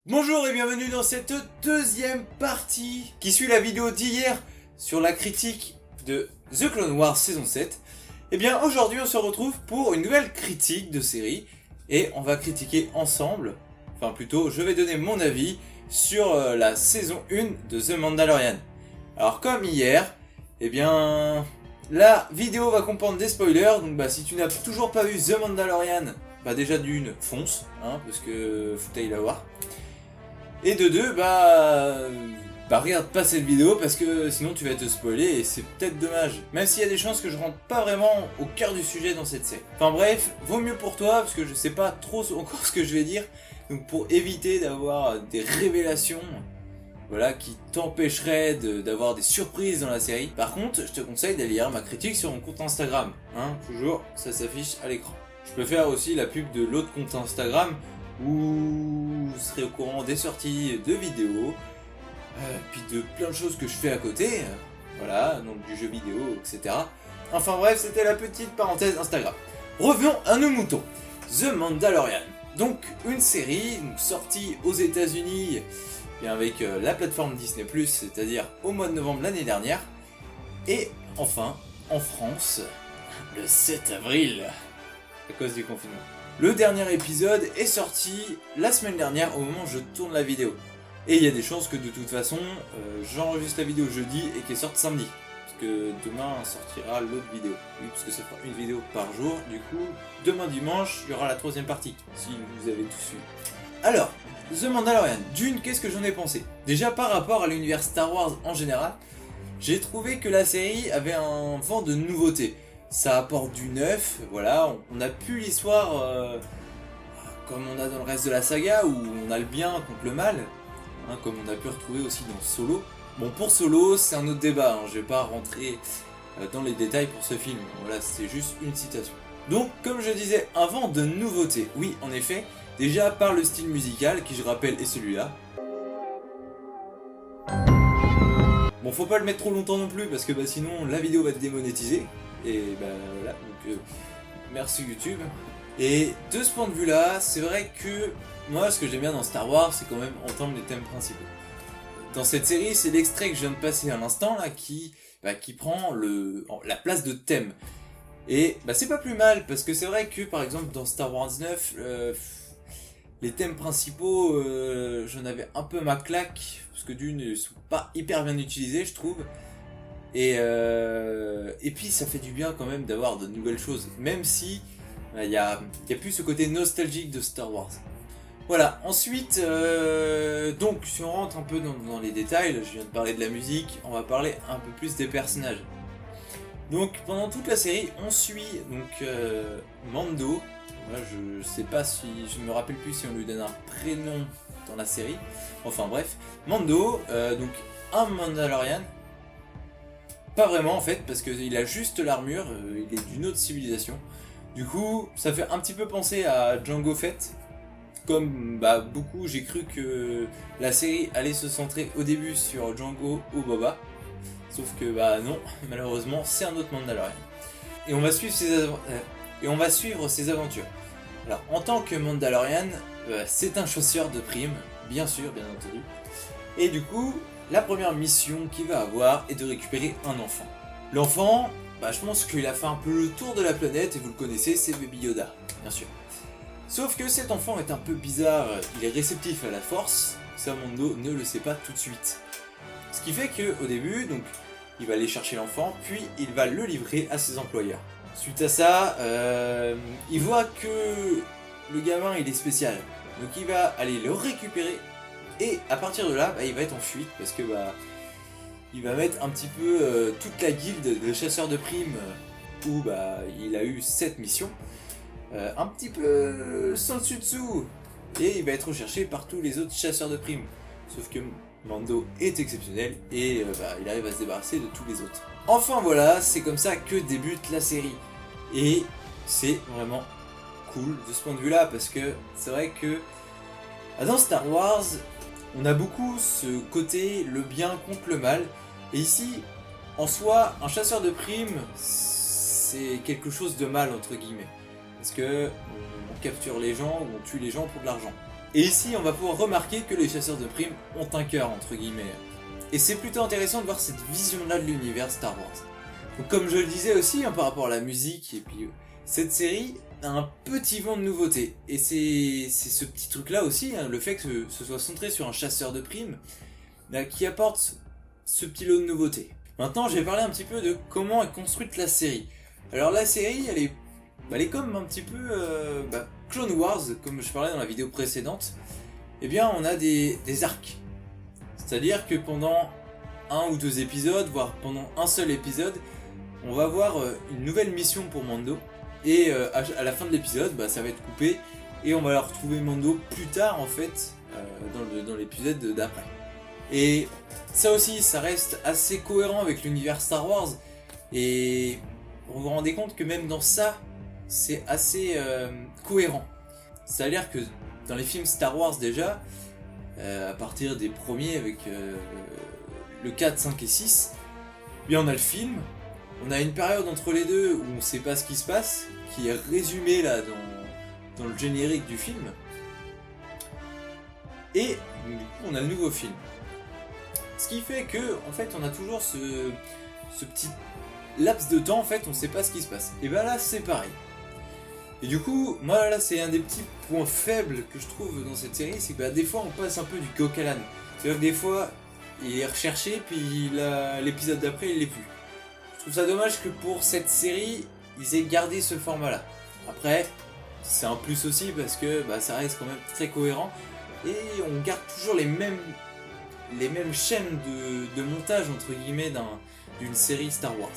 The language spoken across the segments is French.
Bonjour et bienvenue dans cette deuxième partie qui suit la vidéo d'hier sur la critique de The Clone Wars saison 7. Et bien aujourd'hui on se retrouve pour une nouvelle critique de série et on va critiquer ensemble, enfin plutôt je vais donner mon avis sur la saison 1 de The Mandalorian. Alors comme hier, et bien la vidéo va comprendre des spoilers, donc si tu n'as toujours pas vu The Mandalorian, déjà d'une fonce, parce que faut que t'ailles la voir. Et de deux, regarde pas cette vidéo parce que sinon tu vas te spoiler et c'est peut-être dommage. Même s'il y a des chances que je rentre pas vraiment au cœur du sujet dans cette série. Enfin bref, vaut mieux pour toi parce que je sais pas trop encore ce que je vais dire. Donc pour éviter d'avoir des révélations, qui t'empêcheraient d'avoir des surprises dans la série. Par contre, je te conseille d'aller lire ma critique sur mon compte Instagram. Toujours, ça s'affiche à l'écran. Je peux faire aussi la pub de l'autre compte Instagram où vous serez au courant des sorties de vidéos, puis de plein de choses que je fais à côté, donc du jeu vidéo, etc. Enfin bref, c'était la petite parenthèse Instagram. Revenons à nos moutons. The Mandalorian, donc une série sortie aux États-Unis avec la plateforme Disney+, c'est-à-dire au mois de novembre l'année dernière, et enfin en France le 7 avril, à cause du confinement. Le dernier épisode est sorti la semaine dernière au moment où je tourne la vidéo. Et il y a des chances que de toute façon, j'enregistre la vidéo jeudi et qu'elle sorte samedi. Parce que demain sortira l'autre vidéo. Oui, parce que ça fera une vidéo par jour. Du coup, demain dimanche, il y aura la troisième partie, si vous avez tout suivi. Alors, The Mandalorian, d'une, qu'est-ce que j'en ai pensé? Déjà par rapport à l'univers Star Wars en général, j'ai trouvé que la série avait un vent de nouveauté. Ça apporte du neuf, on a plus l'histoire comme on a dans le reste de la saga où on a le bien contre le mal, comme on a pu retrouver aussi dans Solo. Bon, pour Solo, c'est un autre débat, je vais pas rentrer dans les détails pour ce film, c'est juste une citation. Donc, comme je disais, un vent de nouveauté, oui, en effet, déjà par le style musical, qui je rappelle est celui-là. Bon, faut pas le mettre trop longtemps non plus, parce que sinon la vidéo va être démonétisée. Et merci YouTube. Et de ce point de vue là, c'est vrai que moi ce que j'aime bien dans Star Wars, c'est quand même entendre les thèmes principaux. Dans cette série, c'est l'extrait que je viens de passer à l'instant là qui prend la place de thème. Et c'est pas plus mal, parce que c'est vrai que par exemple dans Star Wars 9, les thèmes principaux, j'en avais un peu ma claque, parce que d'une, ils sont pas hyper bien utilisés je trouve. Et puis ça fait du bien quand même d'avoir de nouvelles choses, même si y a plus ce côté nostalgique de Star Wars. Voilà, ensuite, donc si on rentre un peu dans les détails, je viens de parler de la musique, on va parler un peu plus des personnages. Donc pendant toute la série, on suit Mando. Je sais pas si, je me rappelle plus si on lui donne un prénom dans la série. Enfin bref, Mando, donc un Mandalorian. Pas vraiment en fait, parce qu'il a juste l'armure, il est d'une autre civilisation. Du coup, ça fait un petit peu penser à Jango Fett. Comme beaucoup, j'ai cru que la série allait se centrer au début sur Jango ou Boba. Sauf que non, malheureusement, c'est un autre Mandalorian. Et on va suivre ses aventures. Alors, en tant que Mandalorian, c'est un chasseur de primes, bien sûr, bien entendu. Et du coup, la première mission qu'il va avoir est de récupérer un enfant. L'enfant, je pense qu'il a fait un peu le tour de la planète, et vous le connaissez, c'est Baby Yoda, bien sûr. Sauf que cet enfant est un peu bizarre, il est réceptif à la force, ça Mando ne le sait pas tout de suite. Ce qui fait qu'au début, il va aller chercher l'enfant, puis il va le livrer à ses employeurs. Suite à ça, il voit que le gamin il est spécial, donc il va aller le récupérer. Et à partir de là, il va être en fuite parce que il va mettre un petit peu toute la guilde de chasseurs de primes où il a eu cette mission un petit peu sans dessus dessous, et il va être recherché par tous les autres chasseurs de primes. Sauf que Mando est exceptionnel et il arrive à se débarrasser de tous les autres. Enfin voilà, c'est comme ça que débute la série. Et c'est vraiment cool de ce point de vue là, parce que c'est vrai que dans Star Wars, on a beaucoup ce côté le bien contre le mal, et ici, en soi, un chasseur de primes, c'est quelque chose de mal entre guillemets, parce que on capture les gens ou on tue les gens pour de l'argent. Et ici, on va pouvoir remarquer que les chasseurs de primes ont un cœur, entre guillemets. Et c'est plutôt intéressant de voir cette vision-là de l'univers Star Wars. Donc, comme je le disais aussi, hein, par rapport à la musique, et puis cette série a un petit vent de nouveauté. Et c'est ce petit truc-là aussi, hein, le fait que ce soit centré sur un chasseur de primes, qui apporte ce petit lot de nouveauté. Maintenant, je vais parler un petit peu de comment est construite la série. Alors la série, elle est comme un petit peu Clone Wars, comme je parlais dans la vidéo précédente. Eh bien, on a des arcs. C'est-à-dire que pendant un ou deux épisodes, voire pendant un seul épisode, on va avoir une nouvelle mission pour Mando. Et à la fin de l'épisode, ça va être coupé. Et on va retrouver Mando plus tard, en fait, dans l'épisode d'après. Et ça aussi, ça reste assez cohérent avec l'univers Star Wars. Et vous vous rendez compte que même dans ça, c'est assez cohérent. C'est-à-dire que dans les films Star Wars déjà, à partir des premiers avec le 4, 5 et 6, bien on a le film, on a une période entre les deux où on ne sait pas ce qui se passe, qui est résumée là dans le générique du film. Et du coup on a le nouveau film. Ce qui fait que en fait on a toujours ce petit laps de temps, en fait on sait pas ce qui se passe. Et là c'est pareil. Et du coup moi là c'est un des petits points faibles que je trouve dans cette série, c'est que des fois on passe un peu du coq à l'âne. C'est-à-dire que des fois il est recherché puis l'épisode d'après il l'est plus. Je trouve ça dommage que pour cette série ils aient gardé ce format là. Après c'est un plus aussi parce que ça reste quand même très cohérent et on garde toujours les mêmes chaînes de montage entre guillemets d'une série Star Wars.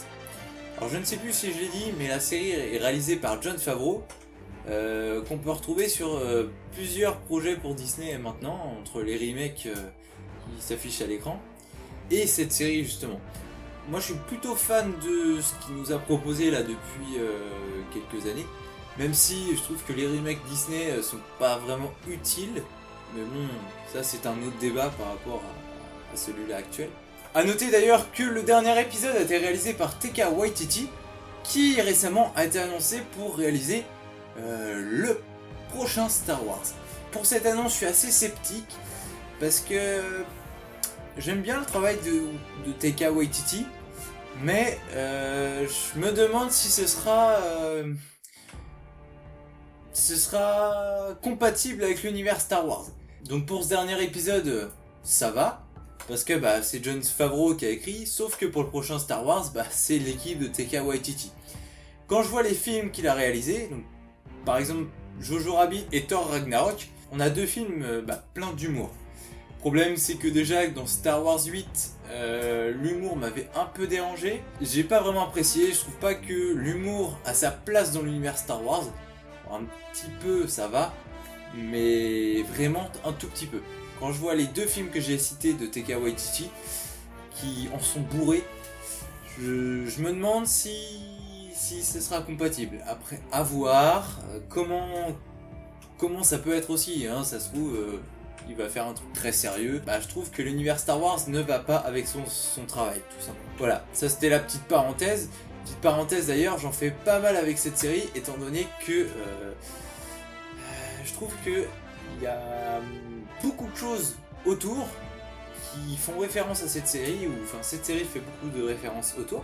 Alors je ne sais plus si je l'ai dit, mais la série est réalisée par Jon Favreau, qu'on peut retrouver sur plusieurs projets pour Disney maintenant, entre les remakes qui s'affichent à l'écran, et cette série justement. Moi je suis plutôt fan de ce qu'il nous a proposé là depuis quelques années, même si je trouve que les remakes Disney sont pas vraiment utiles, mais bon, ça c'est un autre débat par rapport à celui-là actuel. A noter d'ailleurs que le dernier épisode a été réalisé par Taika Waititi, qui récemment a été annoncé pour réaliser le prochain Star Wars. Pour cette annonce, je suis assez sceptique, parce que j'aime bien le travail de Taika Waititi, mais je me demande si ce sera compatible avec l'univers Star Wars. Donc pour ce dernier épisode, ça va, parce que c'est Jon Favreau qui a écrit, sauf que pour le prochain Star Wars, c'est l'équipe de Taika Waititi. Quand je vois les films qu'il a réalisés, donc, par exemple Jojo Rabbit et Thor Ragnarok, on a deux films pleins d'humour. Le problème c'est que déjà dans Star Wars 8, l'humour m'avait un peu dérangé. J'ai pas vraiment apprécié, je trouve pas que l'humour a sa place dans l'univers Star Wars. Un petit peu ça va, mais vraiment un tout petit peu. Quand je vois les deux films que j'ai cités de Taika Waititi, qui en sont bourrés, je me demande si ce sera compatible. Après, à voir comment ça peut être aussi, hein, ça se trouve, il va faire un truc très sérieux. Je trouve que l'univers Star Wars ne va pas avec son travail, tout simplement. Voilà, ça c'était la petite parenthèse. Petite parenthèse d'ailleurs, j'en fais pas mal avec cette série, étant donné que je trouve que il y a beaucoup de choses autour qui font référence à cette série, ou enfin cette série fait beaucoup de références autour.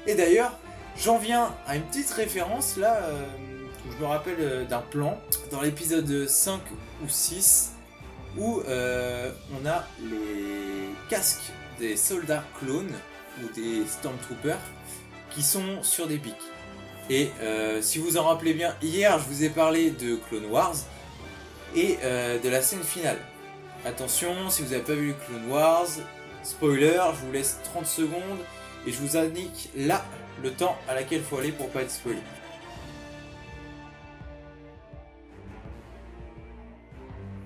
Et d'ailleurs, j'en viens à une petite référence là, où je me rappelle d'un plan dans l'épisode 5 ou 6 où on a les casques des soldats clones ou des Stormtroopers qui sont sur des pics. Et si vous en rappelez bien, hier je vous ai parlé de Clone Wars et de la scène finale. Attention, si vous n'avez pas vu Clone Wars, spoiler, je vous laisse 30 secondes et je vous indique là le temps à laquelle il faut aller pour pas être spoilé.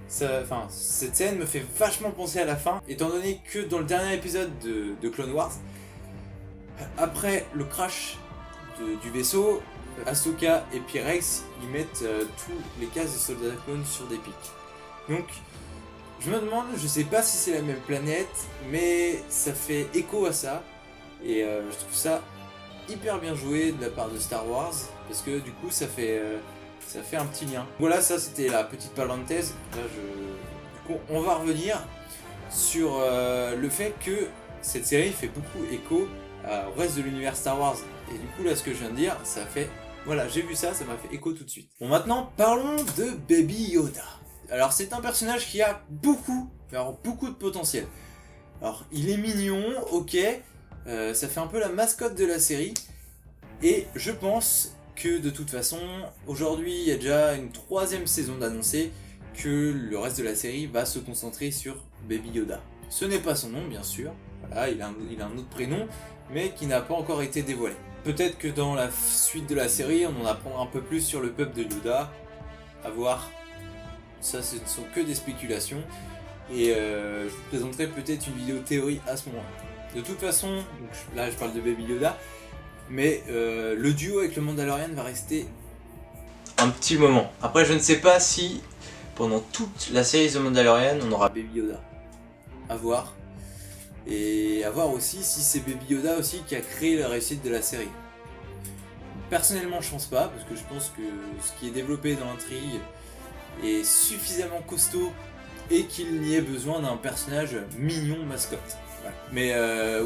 Cette scène me fait vachement penser à la fin, étant donné que dans le dernier épisode de Clone Wars, après le crash du vaisseau, Ahsoka et Pyrex ils mettent tous les casques des soldats clones sur des pics. Donc je me demande, je sais pas si c'est la même planète, mais ça fait écho à ça, et je trouve ça hyper bien joué de la part de Star Wars, parce que du coup ça fait un petit lien. Voilà, ça c'était la petite parenthèse. Là on va revenir sur le fait que cette série fait beaucoup écho au reste de l'univers Star Wars. Et du coup là ce que je viens de dire, ça fait... Voilà, j'ai vu ça, ça m'a fait écho tout de suite. Bon maintenant, parlons de Baby Yoda. Alors c'est un personnage qui a beaucoup de potentiel. Alors il est mignon, ok, ça fait un peu la mascotte de la série. Et je pense que de toute façon, aujourd'hui il y a déjà une 3e saison d'annoncer que le reste de la série va se concentrer sur Baby Yoda. Ce n'est pas son nom bien sûr, voilà, il a un autre prénom, mais qui n'a pas encore été dévoilé. Peut-être que dans la suite de la série, on en apprendra un peu plus sur le peuple de Yoda, à voir. Ça, ce ne sont que des spéculations, et je vous présenterai peut-être une vidéo théorie à ce moment-là. De toute façon, donc là je parle de Baby Yoda, mais le duo avec le Mandalorian va rester un petit moment. Après, je ne sais pas si pendant toute la série The Mandalorian, on aura Baby Yoda. À voir. Et à voir aussi si c'est Baby Yoda aussi qui a créé la réussite de la série. Personnellement, je pense pas, parce que je pense que ce qui est développé dans l'intrigue est suffisamment costaud et qu'il n'y ait besoin d'un personnage mignon mascotte. Voilà. Mais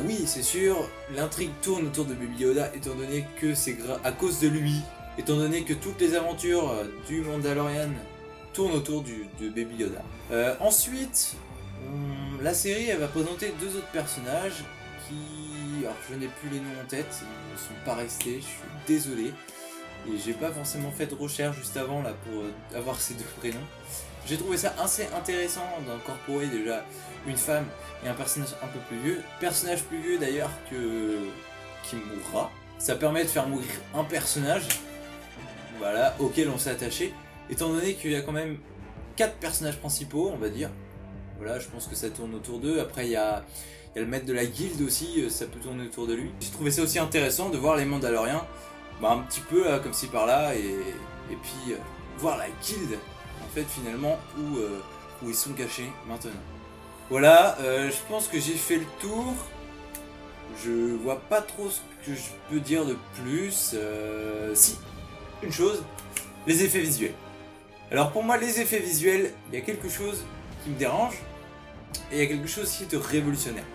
oui, c'est sûr, l'intrigue tourne autour de Baby Yoda, étant donné que c'est à cause de lui, étant donné que toutes les aventures du Mandalorian tournent autour de Baby Yoda. Ensuite, la série elle va présenter 2 autres personnages qui... Alors je n'ai plus les noms en tête, ils ne sont pas restés, je suis désolé. Et j'ai pas forcément fait de recherche juste avant là pour avoir ces 2 prénoms. J'ai trouvé ça assez intéressant d'incorporer déjà une femme et un personnage un peu plus vieux. Personnage plus vieux d'ailleurs qui mourra. Ça permet de faire mourir un personnage, voilà, auquel on s'est attaché. Étant donné qu'il y a quand même 4 personnages principaux, on va dire. Voilà, je pense que ça tourne autour d'eux. Après, il y a le maître de la guilde aussi, ça peut tourner autour de lui. J'ai trouvé ça aussi intéressant de voir les Mandaloriens, un petit peu comme ci par là, et puis voir la guilde, en fait, finalement, où ils sont cachés maintenant. Voilà, je pense que j'ai fait le tour. Je vois pas trop ce que je peux dire de plus. Si, une chose, les effets visuels. Alors pour moi, les effets visuels, il y a quelque chose qui me dérange, et il y a quelque chose aussi de révolutionnaire.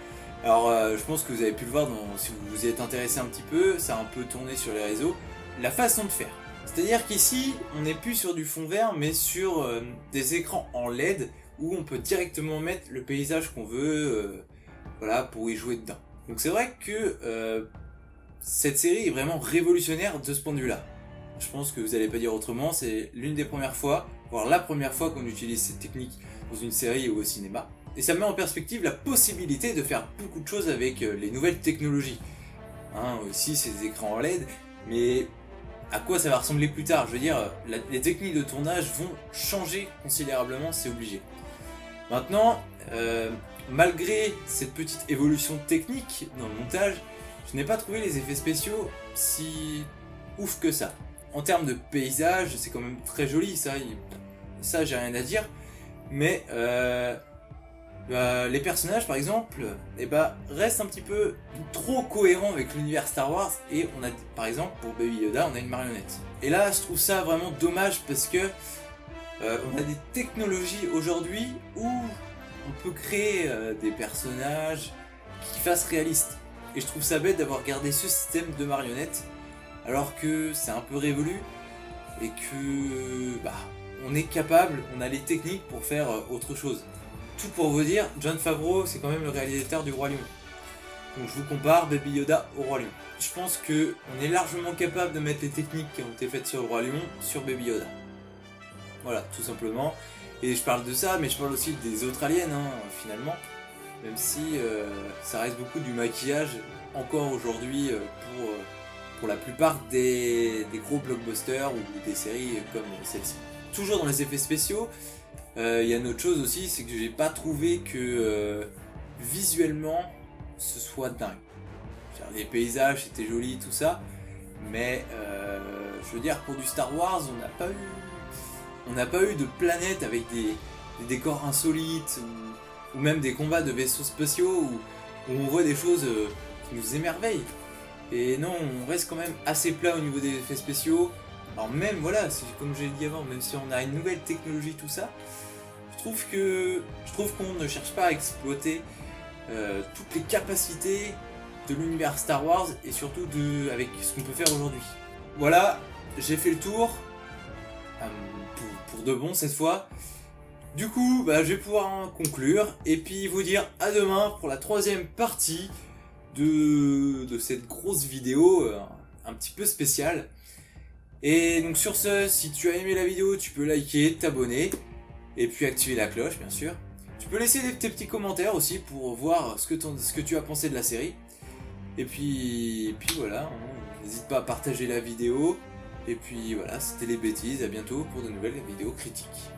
Alors je pense que vous avez pu le voir si vous vous y êtes intéressé un petit peu, ça a un peu tourné sur les réseaux, la façon de faire. C'est-à-dire qu'ici, on n'est plus sur du fond vert, mais sur des écrans en LED, où on peut directement mettre le paysage qu'on veut, voilà, pour y jouer dedans. Donc c'est vrai que cette série est vraiment révolutionnaire de ce point de vue-là. Je pense que vous n'allez pas dire autrement, c'est l'une des premières fois, voire la première fois qu'on utilise cette technique dans une série ou au cinéma. Et ça met en perspective la possibilité de faire beaucoup de choses avec les nouvelles technologies. Ici c'est des écrans en LED, mais à quoi ça va ressembler plus tard? Je veux dire, les techniques de tournage vont changer considérablement, c'est obligé. Maintenant, malgré cette petite évolution technique dans le montage, je n'ai pas trouvé les effets spéciaux si ouf que ça. En termes de paysage, c'est quand même très joli, ça j'ai rien à dire. Mais les personnages par exemple restent un petit peu trop cohérents avec l'univers Star Wars, et on a par exemple pour Baby Yoda on a une marionnette. Et là je trouve ça vraiment dommage parce que on a des technologies aujourd'hui où on peut créer des personnages qui fassent réalistes. Et je trouve ça bête d'avoir gardé ce système de marionnettes alors que c'est un peu révolu et que on est capable, on a les techniques pour faire autre chose. Tout pour vous dire, Jon Favreau c'est quand même le réalisateur du Roi Lion. Donc je vous compare Baby Yoda au Roi Lion. Je pense que on est largement capable de mettre les techniques qui ont été faites sur le Roi Lion sur Baby Yoda. Voilà, tout simplement. Et je parle de ça, mais je parle aussi des autres aliens, finalement. Même si ça reste beaucoup du maquillage encore aujourd'hui pour la plupart des gros blockbusters ou des séries comme celle-ci. Toujours dans les effets spéciaux, il y a une autre chose aussi, c'est que j'ai pas trouvé que visuellement ce soit dingue. Les paysages c'était joli, tout ça, mais je veux dire, pour du Star Wars, on n'a pas eu de planète avec des décors insolites ou même des combats de vaisseaux spatiaux où on voit des choses qui nous émerveillent. Et non, on reste quand même assez plat au niveau des effets spéciaux. Alors même, voilà, comme j'ai dit avant, même si on a une nouvelle technologie, tout ça, je trouve qu'on ne cherche pas à exploiter toutes les capacités de l'univers Star Wars et surtout avec ce qu'on peut faire aujourd'hui. Voilà, j'ai fait le tour, pour de bon cette fois. Du coup, je vais pouvoir conclure et puis vous dire à demain pour la 3e partie de cette grosse vidéo un petit peu spéciale. Et donc sur ce, si tu as aimé la vidéo, tu peux liker, t'abonner et puis activer la cloche bien sûr. Tu peux laisser tes petits commentaires aussi pour voir ce que tu as pensé de la série. Et puis voilà, n'hésite pas à partager la vidéo. Et puis voilà, c'était les bêtises, à bientôt pour de nouvelles vidéos critiques.